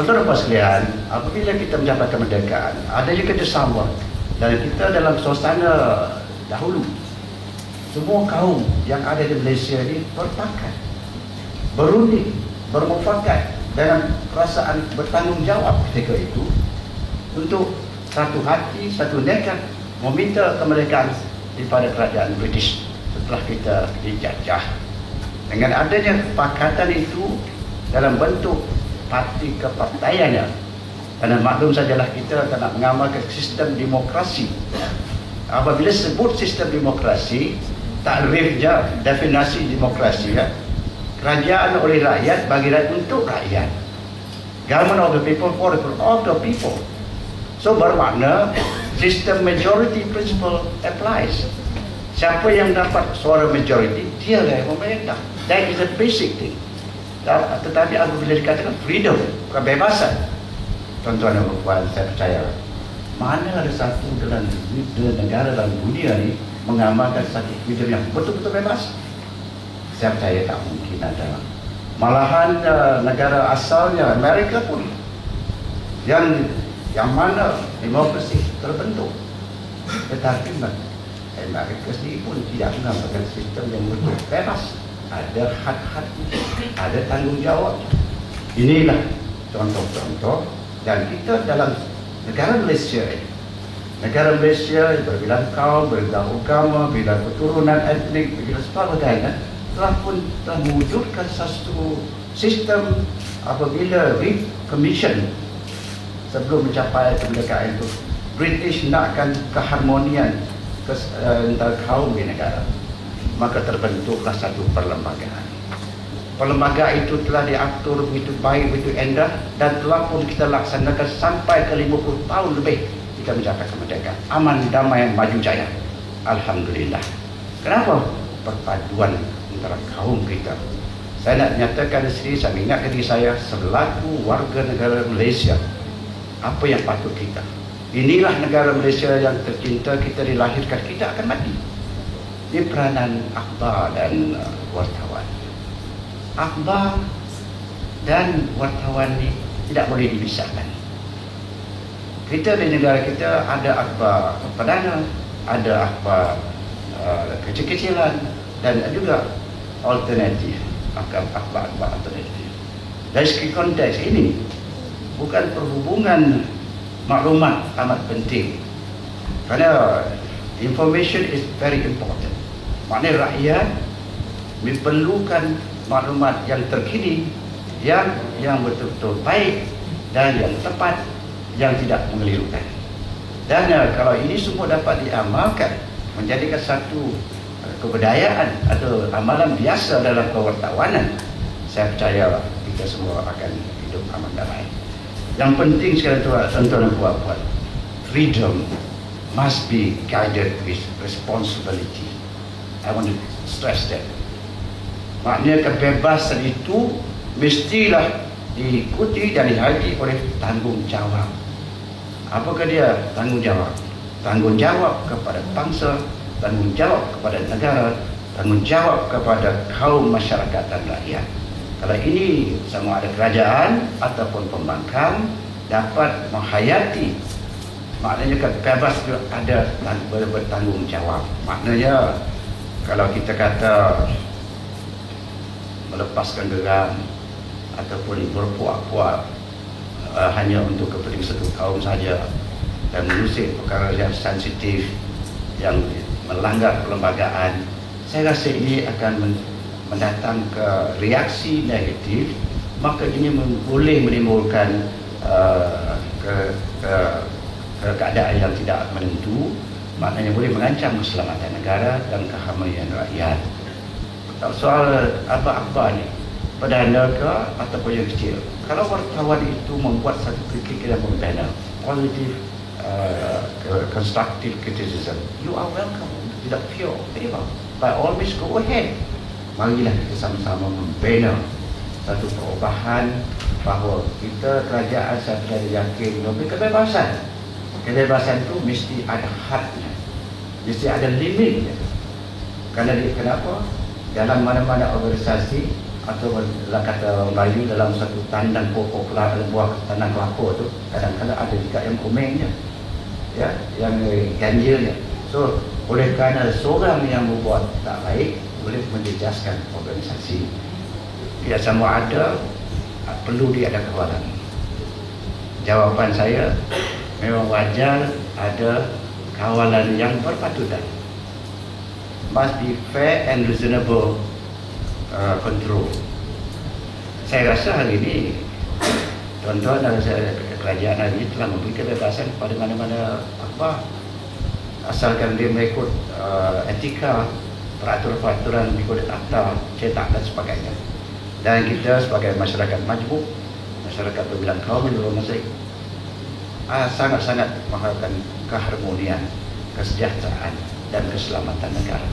Tuan-tuan dan puan sekalian, apabila kita mencapai kemerdekaan, adanya kerjasama dan kita dalam suasana dahulu, semua kaum yang ada di Malaysia ini berpakat, berunding, bermufakat dengan perasaan bertanggungjawab ketika itu untuk satu hati, satu nekat meminta kemerdekaan daripada kerajaan British setelah kita dijajah. Dengan adanya kesepakatan itu dalam bentuk parti kepartaiannya, kerana maklum sajalah kita nak mengamalkan sistem demokrasi. Apabila sebut sistem demokrasi, takrifnya, definisi demokrasi, ya, kerajaan oleh rakyat, bagi rakyat, untuk rakyat. Government of the people, for the people, of the people. So bermakna sistem majority principle applies. Siapa yang dapat suara majority, dia lah yang memerintah. That is a basic thing. Tetapi apabila dikatakan freedom, kebebasan, tuan-tuan dan puan, saya percaya mana ada satu dalam negara dalam dunia ni mengamalkan satu freedom yang betul-betul bebas? Saya percaya tak mungkin ada. Malahan negara asalnya Amerika pun yang mana demokrasi terbentuk, tetapi Amerika sendiri pun tidak mengamalkan sistem yang betul bebas. Ada had-had, ada tanggungjawab. Inilah contoh-contoh, dan kita dalam negara Malaysia ini, negara Malaysia berbilang kaum, berbilang agama, berbilang keturunan etnik, berbilang sebagainya, telah mewujudkan satu sistem. Apabila Reed Commission sebelum mencapai kemerdekaan itu, British nakkan keharmonian antara kaum di negara, maka terbentuklah satu perlembagaan. Perlembagaan itu telah diatur begitu baik, begitu indah, dan telah pun kita laksanakan sampai ke 50 tahun lebih kita mencapai kemerdekaan. Aman, damai, maju jaya. Alhamdulillah. Kenapa? Perpaduan antara kaum kita. Saya nak nyatakan di sini, saya ingatkan diri saya selaku warga negara Malaysia, apa yang patut kita. Inilah negara Malaysia yang tercinta, kita dilahirkan, kita akan mati. Ini peranan akhbar dan wartawan. Akhbar dan wartawan ini tidak boleh dipisahkan. Kita di negara kita ada akhbar perdana, ada akhbar kecil-kecilan, dan juga alternatif, akhbar alternatif. Dari segi konteks ini, bukan perhubungan maklumat amat penting, kerana information is very important. Maknanya rakyat memerlukan maklumat yang terkini, yang betul-betul baik dan yang tepat, yang tidak mengelirukan. Dan kalau ini semua dapat diamalkan, menjadikan satu kebudayaan atau amalan biasa dalam kewartawanan, saya percaya kita semua akan hidup aman damai. Yang penting sekali tuan-tuan dan puan-puan, freedom must be guided with responsibility. I want to stress that. Maknanya kebebasan itu mestilah diikuti dan dihargai oleh tanggungjawab. Apakah dia tanggungjawab? Tanggungjawab kepada bangsa, tanggungjawab kepada negara, tanggungjawab kepada kaum masyarakat dan rakyat. Kalau ini sama ada kerajaan ataupun pembangkang dapat menghayati, maknanya bebas itu ada bertanggungjawab. Maknanya kalau kita kata melepaskan geram ataupun berpuak-puak hanya untuk kepentingan satu kaum saja dan mengusik perkara yang sensitif yang melanggar perlembagaan, saya rasa ini akan mendatang ke reaksi negatif. Maka ini boleh menimbulkan keadaan yang tidak menentu, maknanya boleh mengancam keselamatan negara dan keharmonian rakyat. Soal apa-apa ni, perdana ke ataupun yang kecil, kalau wartawan itu membuat satu kritik yang membina, positive, constructive criticism, you are welcome, tidak fear of favor. By all means go ahead. Marilah kita sama-sama membina satu perubahan, bahawa kita kerajaan, saya percaya yakin memberi kebebasan. Kebebasan itu mesti ada hadnya, mesti ada limitnya. Kenapa? Dalam mana-mana organisasi atau dalam kata orang Melayu dalam satu tandan pokok buah tandan kelapa tu kadang-kadang ada juga yang komennya, ya, yang ganjilnya. So oleh kerana seorang yang membuat tak baik boleh menjejaskan organisasi. Tidak semua ada, perlu dia ada kawalan. Jawapan saya memang wajar ada kawalan yang berpatutan. Must be fair and reasonable control. Saya rasa hari ini tuan-tuan dan kerajaan hari ini telah memberi kebebasan kepada mana-mana akhbar, asalkan dia mengikut etika, peraturan-peraturan mengikut akta, cetak dan sebagainya. Dan kita sebagai masyarakat majmuk, masyarakat berbilang kaum di luar Mesir, sangat-sangat mengharapkan keharmonian, kesejahteraan dan keselamatan negara.